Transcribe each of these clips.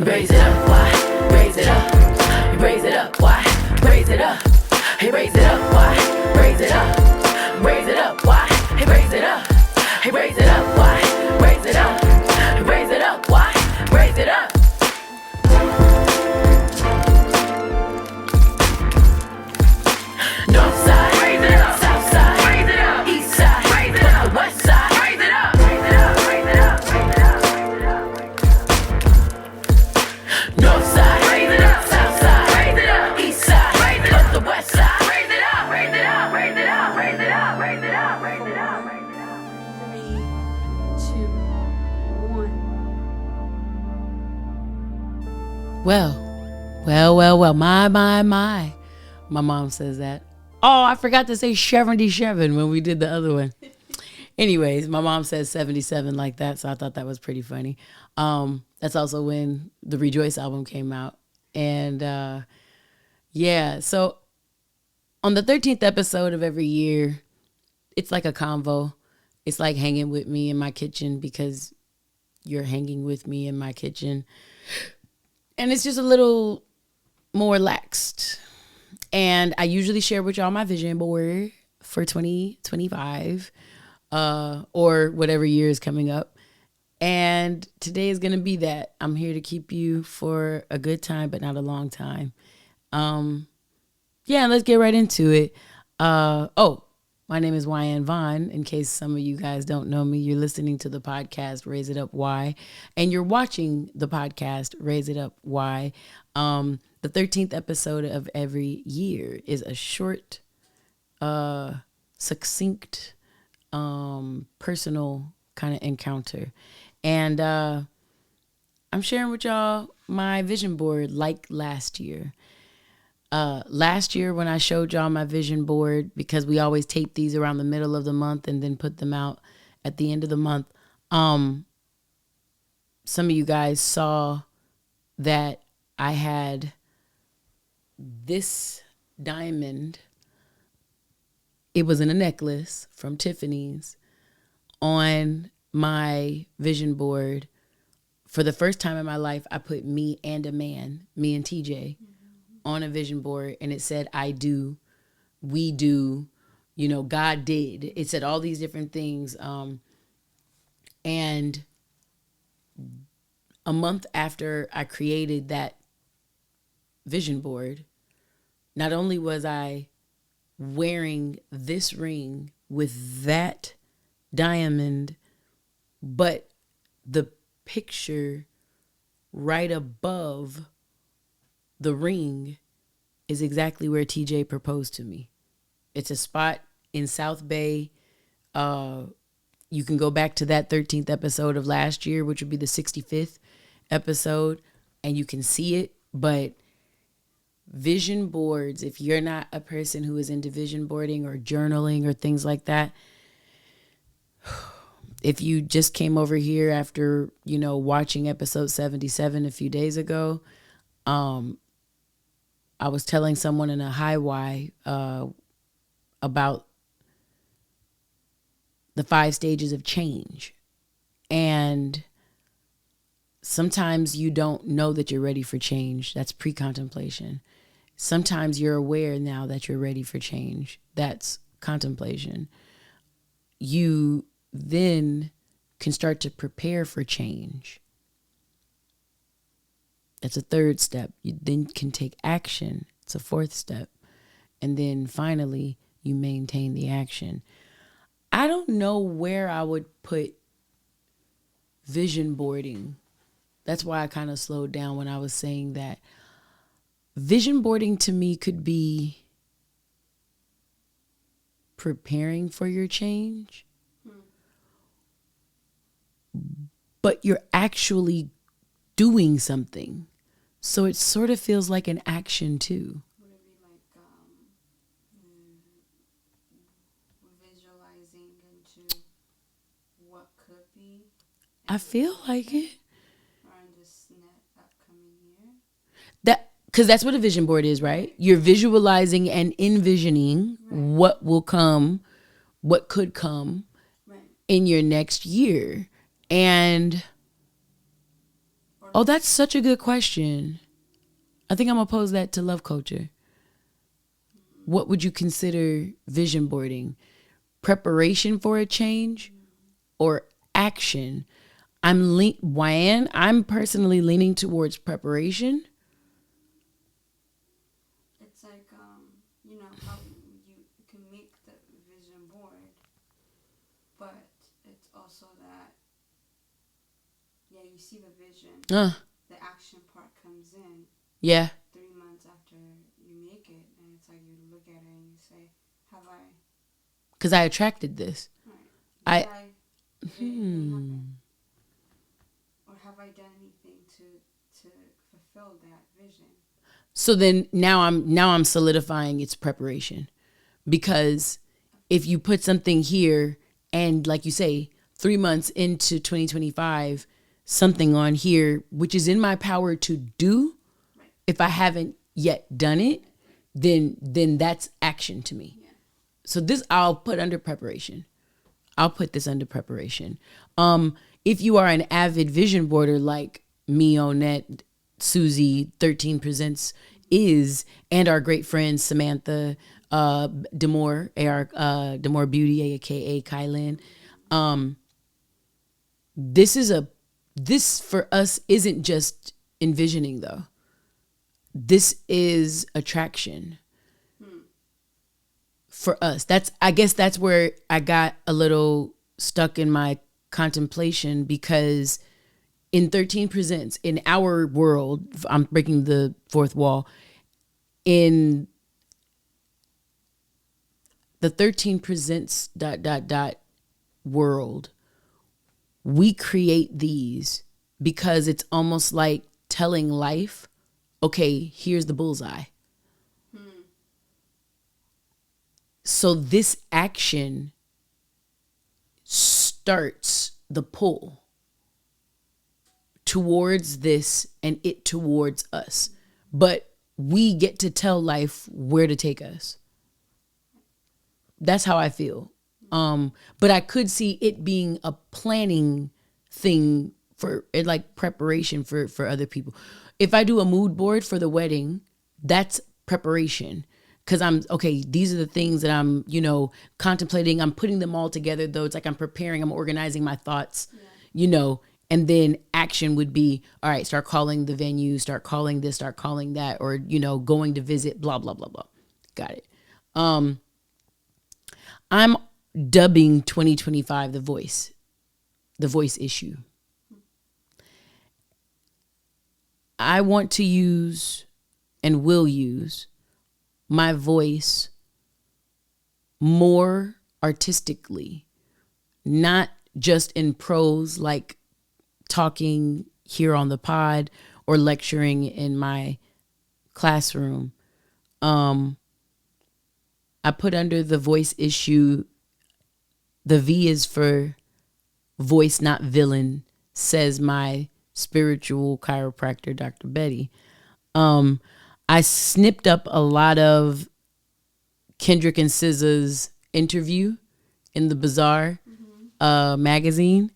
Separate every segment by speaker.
Speaker 1: Raise it up, why? Raise it up. Raise it up, why? Raise it up. Hey, raise it up, why? Raise it up. Raise it up, why? Hey, raise it up. Hey, raise it up, why? Raise it up. Raise it up, why? Raise it up. North side, raise it up. South side, raise it up. East side, raise it up. West side, raise it up. Raise it up. Raise it up. Raise it up. North side, raise it up. South side, raise it up. East side, raise it up. The west side, raise it up. Raise it up. Raise it up. Raise it up. Raise it up. Raise it up. Raise it up.
Speaker 2: 3, 2, 1.
Speaker 3: Well, my mom says that. Oh, I forgot to say 77 when we did the other one. Anyways, my mom says 77 like that, so I thought that was pretty funny. That's also when the Rejoice album came out. And so on the 13th episode of every year, it's like a convo. It's like hanging with me in my kitchen because you're hanging with me in my kitchen. And it's just a little more relaxed. And I usually share with y'all my vision board for 2025 or whatever year is coming up. And today is going to be that. I'm here to keep you for a good time, but not a long time. Let's get right into it. My name is Wyann. In case some of you guys don't know me, you're listening to the podcast Raise It Up Why, and you're watching the podcast Raise It Up Why. The 13th episode of every year is a short, succinct, personal kind of encounter. And I'm sharing with y'all my vision board like last year. Last year when I showed y'all my vision board, because we always tape these around the middle of the month and then put them out at the end of the month, some of you guys saw that I had this diamond. It was in a necklace from Tiffany's on my vision board. For the first time in my life, I put me and a man, me and TJ, on a vision board, and it said, I do, we do, God did. It said all these different things. And a month after I created that vision board, not only was I wearing this ring with that diamond, but the picture right above the ring is exactly where TJ proposed to me. It's a spot in South Bay. You can go back to that 13th episode of last year, which would be the 65th episode, and you can see it. But vision boards, if you're not a person who is into vision boarding or journaling or things like that, if you just came over here after, watching episode 77 a few days ago, I was telling someone in a highway about the 5 stages of change. And sometimes you don't know that you're ready for change. That's pre-contemplation. Sometimes you're aware now that you're ready for change. That's contemplation. You then can start to prepare for change. That's a 3rd step. You then can take action. It's a 4th step. And then finally, you maintain the action. I don't know where I would put vision boarding. That's why I kind of slowed down when I was saying that. Vision boarding to me could be preparing for your change, but you're actually doing something. So it sort of feels like an action too.
Speaker 2: Would it be like visualizing into what could be?
Speaker 3: I feel like it.
Speaker 2: Or in this upcoming year?
Speaker 3: Because that's what a vision board is, right? You're visualizing and envisioning what will come, what could come in your next year. And
Speaker 2: or
Speaker 3: Oh, that's such a good question. I think I'm going to pose that to Luv Culture. What would you consider vision boarding? Preparation for a change or action? Wyann, I'm personally leaning towards preparation.
Speaker 2: It's like, you know, how you can make the vision board, but it's also that, yeah, you see the vision, the action part comes in.
Speaker 3: Yeah.
Speaker 2: 3 months after you make it, and it's like you look at it and you say, have I?
Speaker 3: Because I attracted this.
Speaker 2: Right. Did anything happen? Or have I done anything to fulfill that vision?
Speaker 3: So then now I'm solidifying its preparation, because if you put something here and like you say 3 months into 2025, something on here which is in my power to do, right, if I haven't yet done it, then that's action to me. Yeah. So this I'll put under preparation. I'll put this under preparation. If you are an avid vision boarder like me, Onette, Susie, 13 Presents is, and our great friend Samantha Demore, Demore Beauty, aka Kylan, this for us isn't just envisioning though. This is attraction. For us. I guess that's where I got a little stuck in my contemplation, because in 13 Presents, in our world, I'm breaking the fourth wall, in the 13 Presents ... world, we create these because it's almost like telling life, okay, here's the bullseye. So this action starts the pull towards this and it towards us. But we get to tell life where to take us. That's how I feel. But I could see it being a planning thing for like preparation for other people. If I do a mood board for the wedding, that's preparation. Because these are the things that I'm, contemplating. I'm putting them all together, though. It's like I'm preparing, I'm organizing my thoughts, and then action would be, all right, start calling the venue, start calling this, start calling that, or, going to visit, blah, blah, blah, blah. Got it. I'm dubbing 2025 the voice issue. I want to use and will use my voice more artistically, not just in prose, like talking here on the pod or lecturing in my classroom. I put under the voice issue, the V is for voice, not villain, says my spiritual chiropractor, Dr. Betty. I snipped up a lot of Kendrick and SZA's interview in the Bazaar magazine.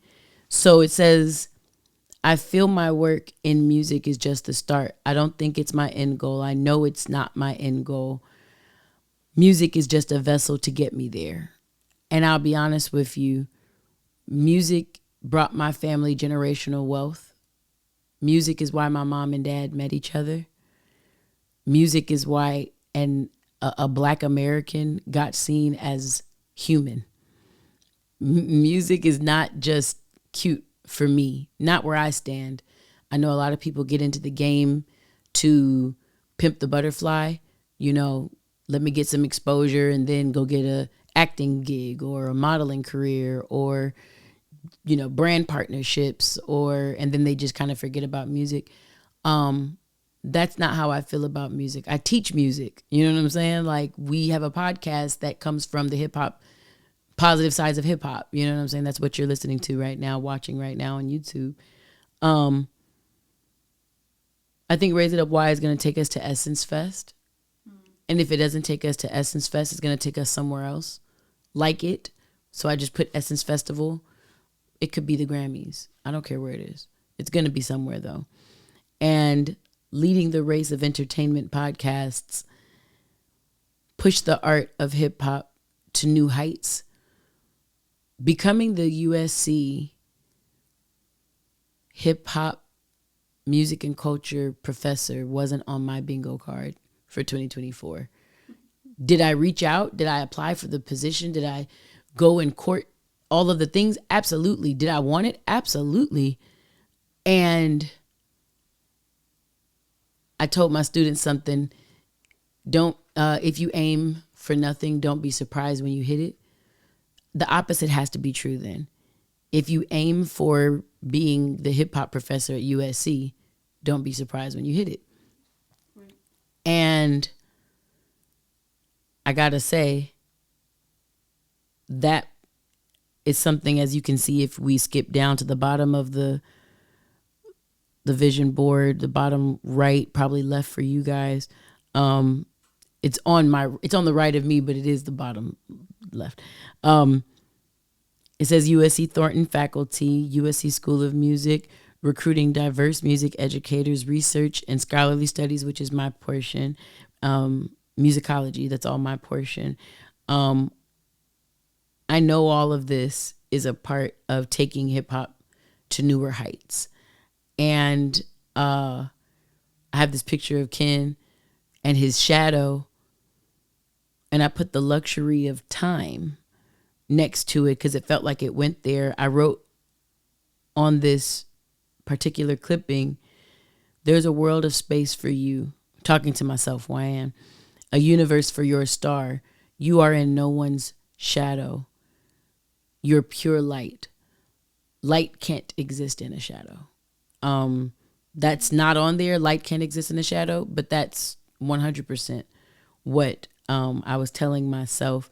Speaker 3: So it says, I feel my work in music is just the start. I don't think it's my end goal. I know it's not my end goal. Music is just a vessel to get me there. And I'll be honest with you, music brought my family generational wealth. Music is why my mom and dad met each other. Music is why a Black American got seen as human. Music is not just cute for me, not where I stand. I know a lot of people get into the game to pimp the butterfly, let me get some exposure and then go get a acting gig or a modeling career or, brand partnerships, and then they just kind of forget about music. That's not how I feel about music. I teach music. You know what I'm saying? Like, we have a podcast that comes from the hip hop, positive sides of hip hop. You know what I'm saying? That's what you're listening to right now, watching right now on YouTube. I think Raise It Up Y is going to take us to Essence Fest. And if it doesn't take us to Essence Fest, it's going to take us somewhere else like it. So I just put Essence Festival. It could be the Grammys. I don't care where it is. It's going to be somewhere though. and leading the race of entertainment podcasts push the art of hip hop to new heights. Becoming the USC hip hop music and culture professor wasn't on my bingo card for 2024. Did I reach out? Did I apply for the position? Did I go and court all of the things? Absolutely. Did I want it? Absolutely. And I told my students something. If you aim for nothing, don't be surprised when you hit it. The opposite has to be true then. If you aim for being the hip hop professor at USC, don't be surprised when you hit it. Right. And I gotta say, that is something, as you can see, if we skip down to the bottom of the vision board, the bottom right, probably left for you guys. It's on the right of me, but it is the bottom left. It says USC Thornton faculty, USC School of Music, recruiting diverse music educators, research and scholarly studies, which is my portion. Musicology, that's all my portion. I know all of this is a part of taking hip hop to newer heights. And I have this picture of Ken and his shadow, and I put the luxury of time next to it because it felt like it went there. I wrote on this particular clipping, there's a world of space for you. Talking to myself, Wyann. A universe for your star. You are in no one's shadow. You're pure light. Light can't exist in a shadow. That's not on there. Light can't exist in a shadow, but that's 100% what I was telling myself.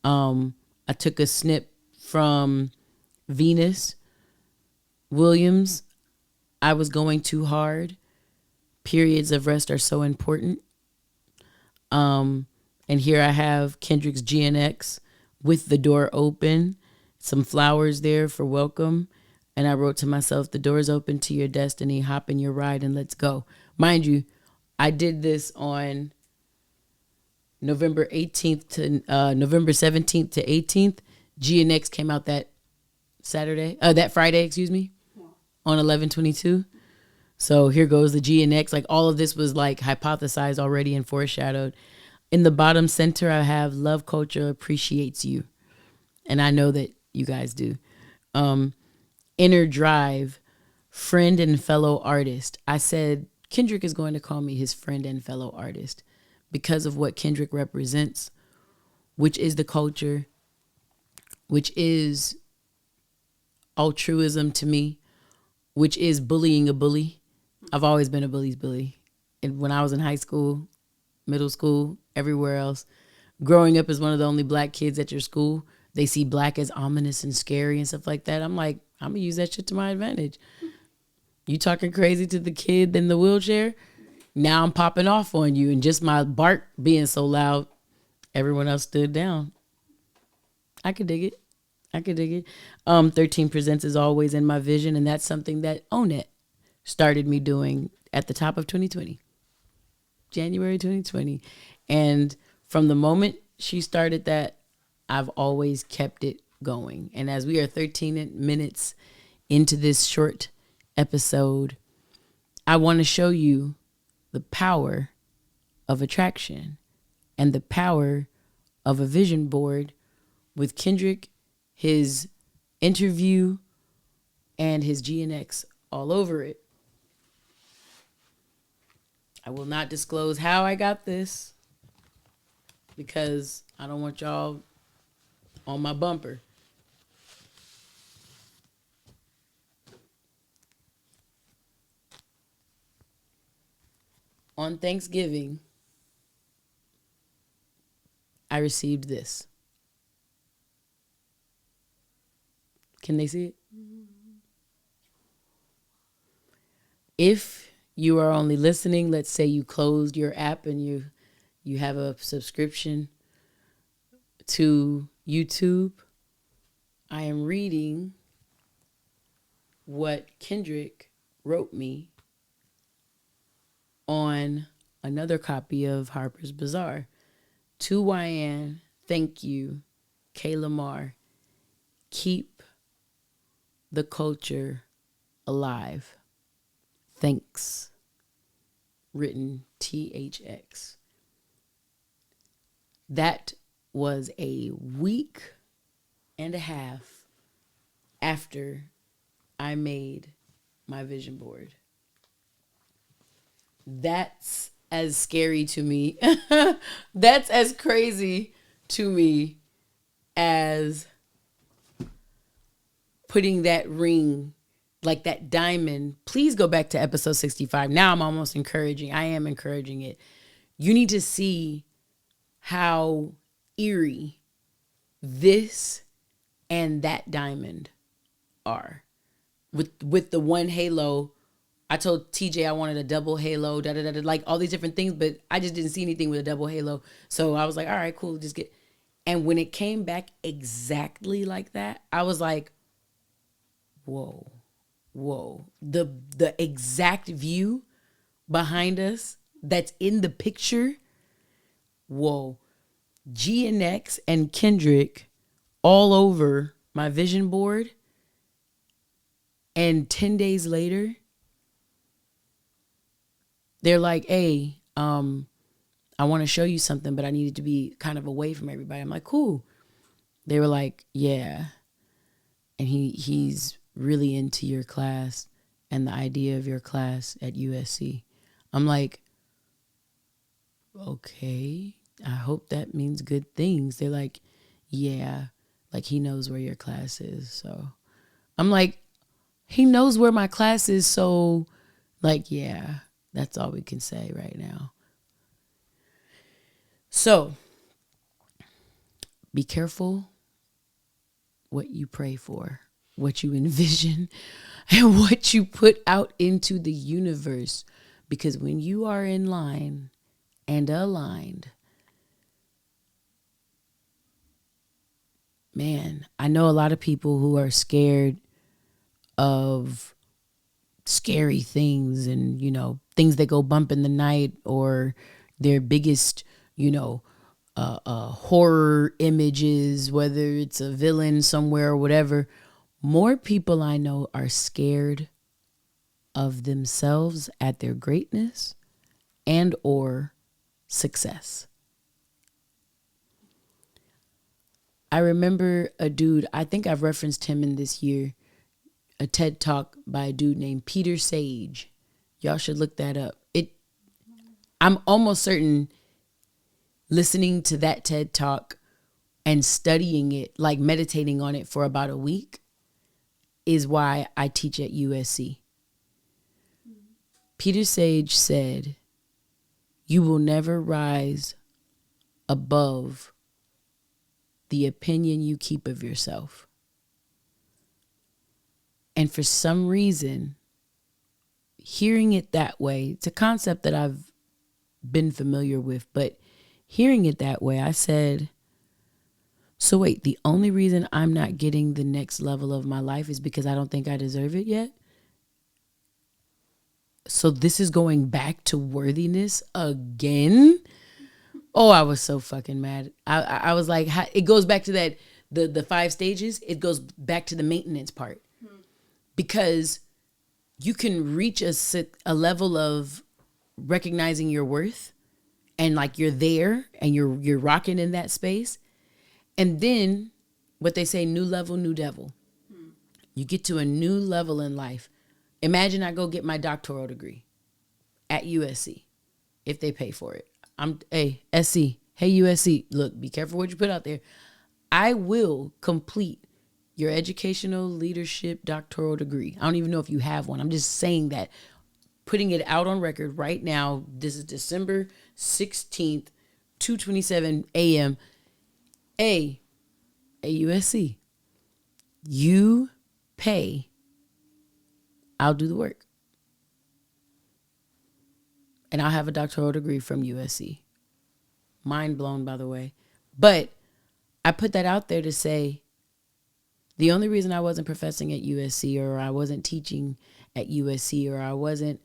Speaker 3: I took a snip from Venus Williams. I was going too hard. Periods of rest are so important. And here I have Kendrick's GNX with the door open, some flowers there for welcome. And I wrote to myself, the door's open to your destiny. Hop in your ride and let's go. Mind you, I did this on November 18th to November 17th to 18th. GNX came out that Friday, on 11/22. So here goes the GNX. Like all of this was like hypothesized already and foreshadowed. In the bottom center, I have Luv Culture appreciates you. And I know that you guys do. Inner drive, friend and fellow artist. I said, Kendrick is going to call me his friend and fellow artist because of what Kendrick represents, which is the culture, which is altruism to me, which is bullying a bully. I've always been a bully's bully. And when I was in high school, middle school, everywhere else, growing up as one of the only black kids at your school, they see black as ominous and scary and stuff like that. I'm like, I'm going to use that shit to my advantage. You talking crazy to the kid in the wheelchair? Now I'm popping off on you. And just my bark being so loud, everyone else stood down. I could dig it. 13 Presents is always in my vision. And that's something that Own It started me doing at the top of 2020. January 2020. And from the moment she started that, I've always kept it going. And as we are 13 minutes into this short episode, I want to show you the power of attraction and the power of a vision board with Kendrick, his interview, and his GNX all over it. I will not disclose how I got this because I don't want y'all on my bumper. On Thanksgiving, I received this. Can they see it? If you are only listening, let's say you closed your app and you have a subscription to YouTube, I am reading what Kendrick wrote me on another copy of Harper's Bazaar. To Wyann, thank you, K. Lamar. Keep the culture alive. Thanks. Written THX. That was a week and a half after I made my vision board. That's as scary to me. That's as crazy to me as putting that ring, like that diamond. Please go back to episode 65. Now I'm almost encouraging. I am encouraging it. You need to see how eerie this and that diamond are. With the one halo, I told TJ I wanted a double halo, like all these different things, but I just didn't see anything with a double halo. So I was like, all right, cool, just get. And when it came back exactly like that, I was like, whoa. The exact view behind us that's in the picture, whoa. GNX and Kendrick all over my vision board. And 10 days later, they're like, hey, I want to show you something, but I needed to be kind of away from everybody. I'm like, cool. They were like, yeah. And he's really into your class and the idea of your class at USC. I'm like, okay, I hope that means good things. They're like, yeah, like he knows where your class is. So I'm like, he knows where my class is. So like, yeah, that's all we can say right now. So be careful what you pray for, what you envision, and what you put out into the universe. Because when you are in line and aligned, man, I know a lot of people who are scared of scary things and, things that go bump in the night, or their biggest, horror images, whether it's a villain somewhere or whatever. More people I know are scared of themselves at their greatness and or success. I remember a dude, I think I've referenced him in this year, a TED Talk by a dude named Peter Sage. Y'all should look that up. I'm almost certain listening to that TED Talk and studying it, like meditating on it for about a week, is why I teach at USC. Peter Sage said, you will never rise above the opinion you keep of yourself. And for some reason, hearing it that way, it's a concept that I've been familiar with, but hearing it that way, I said, so wait, the only reason I'm not getting the next level of my life is because I don't think I deserve it yet? So this is going back to worthiness again? Oh, I was so fucking mad. I was like, it goes back to that, the 5 stages. It goes back to the maintenance part. Because you can reach a level of recognizing your worth, and like you're there and you're rocking in that space. And then what they say, new level, new devil. You get to a new level in life. Imagine I go get my doctoral degree at USC if they pay for it. Hey, SC, hey, USC, look, be careful what you put out there. I will complete your educational leadership doctoral degree. I don't even know if you have one. I'm just saying that, putting it out on record right now. This is December 16th, 2:27 a.m. A USC, you pay, I'll do the work. And I'll have a doctoral degree from USC. Mind blown, by the way. But I put that out there to say, the only reason I wasn't professing at USC, or I wasn't teaching at USC, or I wasn't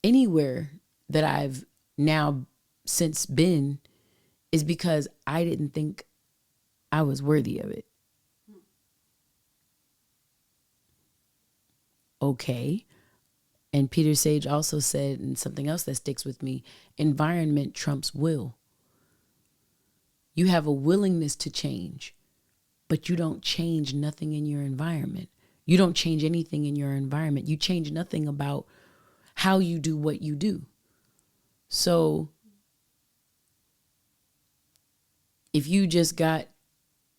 Speaker 3: anywhere that I've now since been is because I didn't think I was worthy of it. Okay. And Peter Sage also said, and something else that sticks with me, environment trumps will. You have a willingness to change, but you don't change nothing in your environment. You don't change anything in your environment. You change nothing about how you do what you do. So if you just got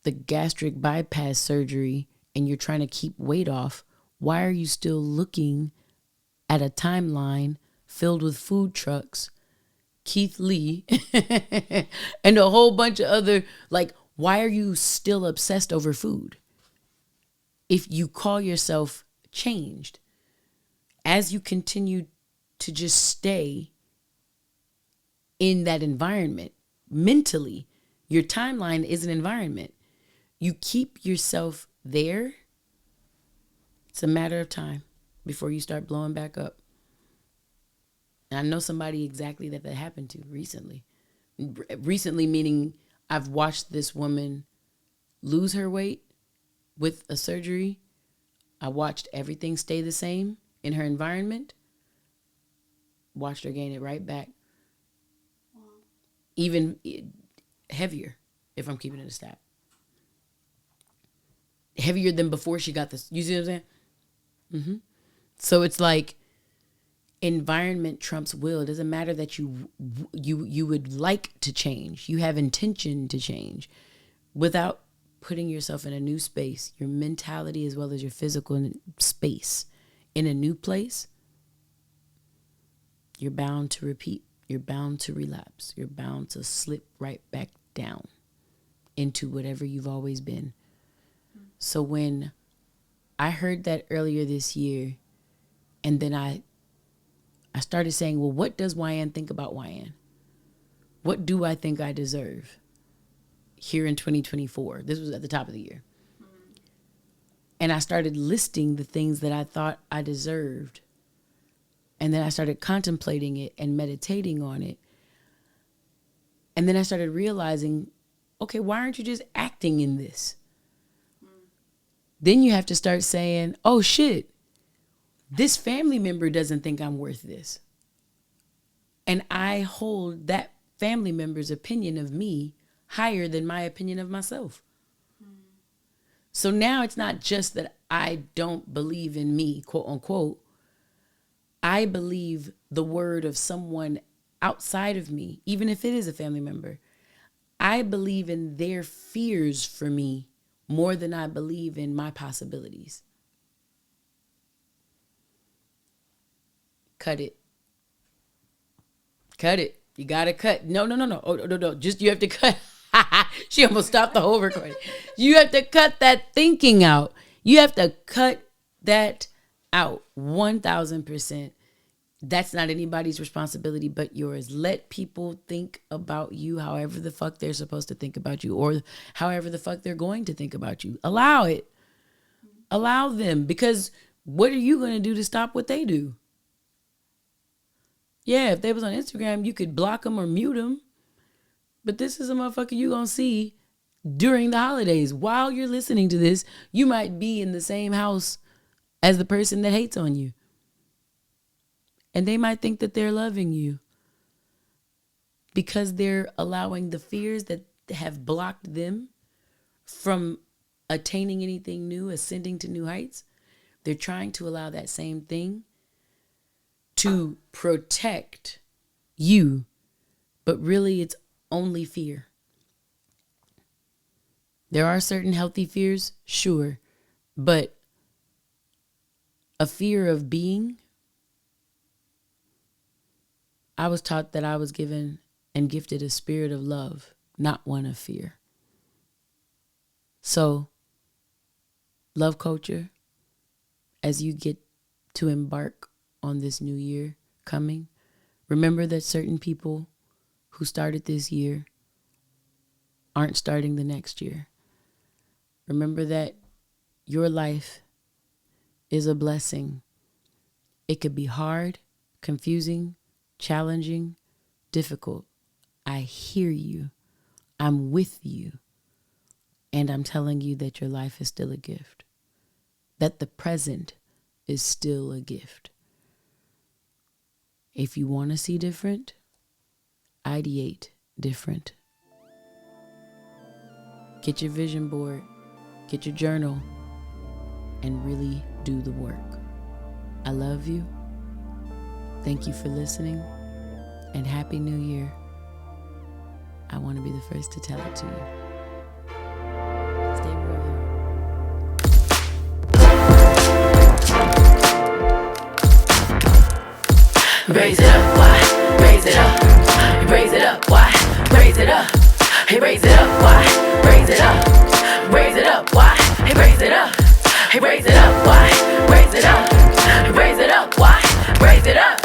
Speaker 3: the gastric bypass surgery and you're trying to keep weight off, why are you still looking at a timeline filled with food trucks, Keith Lee, and a whole bunch of other, like, why are you still obsessed over food? If you call yourself changed, as you continue to just stay in that environment, mentally, your timeline is an environment. You keep yourself there, it's a matter of time before you start blowing back up. And I know somebody exactly that happened to recently. Recently meaning I've watched this woman lose her weight with a surgery. I watched everything stay the same in her environment. Watched her gain it right back.
Speaker 2: Wow.
Speaker 3: Even heavier, if I'm keeping it a stat. Heavier than before she got this. You see what I'm saying? Mm-hmm. So it's like environment trumps will. It doesn't matter that you would like to change. You have intention to change without putting yourself in a new space, your mentality as well as your physical space in a new place. You're bound to repeat. You're bound to relapse. You're bound to slip right back down into whatever you've always been. So when I heard that earlier this year, and then I started saying, well, what does Wyann think about Wyann? What do I think I deserve here in 2024? This was at the top of the year. And I started listing the things that I thought I deserved. And then I started contemplating it and meditating on it. And then I started realizing, okay, why aren't you just acting in this? Then you have to start saying, oh shit, this family member doesn't think I'm worth this. And I hold that family member's opinion of me higher than my opinion of myself. So now it's not just that I don't believe in me, quote unquote. I believe the word of someone outside of me, even if it is a family member. I believe in their fears for me more than I believe in my possibilities. Cut it. Cut it. You gotta cut. No. Oh, no. Just you have to cut. She almost stopped the whole recording. You have to cut that thinking out. You have to cut that out. 1,000%. That's not anybody's responsibility but yours. Let people think about you however the fuck they're supposed to think about you, or however the fuck they're going to think about you. Allow it. Allow them, because what are you going to do to stop what they do? Yeah, if they was on Instagram, you could block them or mute them. But this is a motherfucker you going to see during the holidays. While you're listening to this, you might be in the same house as the person that hates on you. And they might think that they're loving you because they're allowing the fears that have blocked them from attaining anything new, ascending to new heights. They're trying to allow that same thing to protect you, but really it's only fear. There are certain healthy fears, sure, but a fear of being, I was taught that I was given and gifted a spirit of love, not one of fear. So, Luv Culture, as you get to embark on this new year coming, remember that certain people who started this year aren't starting the next year. Remember that your life is a blessing. It could be hard, confusing, challenging, difficult. I hear you. I'm with you. And I'm telling you that your life is still a gift. That the present is still a gift. If you want to see different, ideate different. Get your vision board, get your journal, and really do the work. I love you. Thank you for listening, and Happy New Year. I want to be the first to tell it to you. Stay real, y'all.
Speaker 1: Raise it up, why? Raise it up. Raise it up, why? Raise it up. Hey, raise it up, why? Raise it up. Raise it up, why? Hey, raise it up. Hey, raise it up, why? Raise it up. Raise it up, why? Raise it up.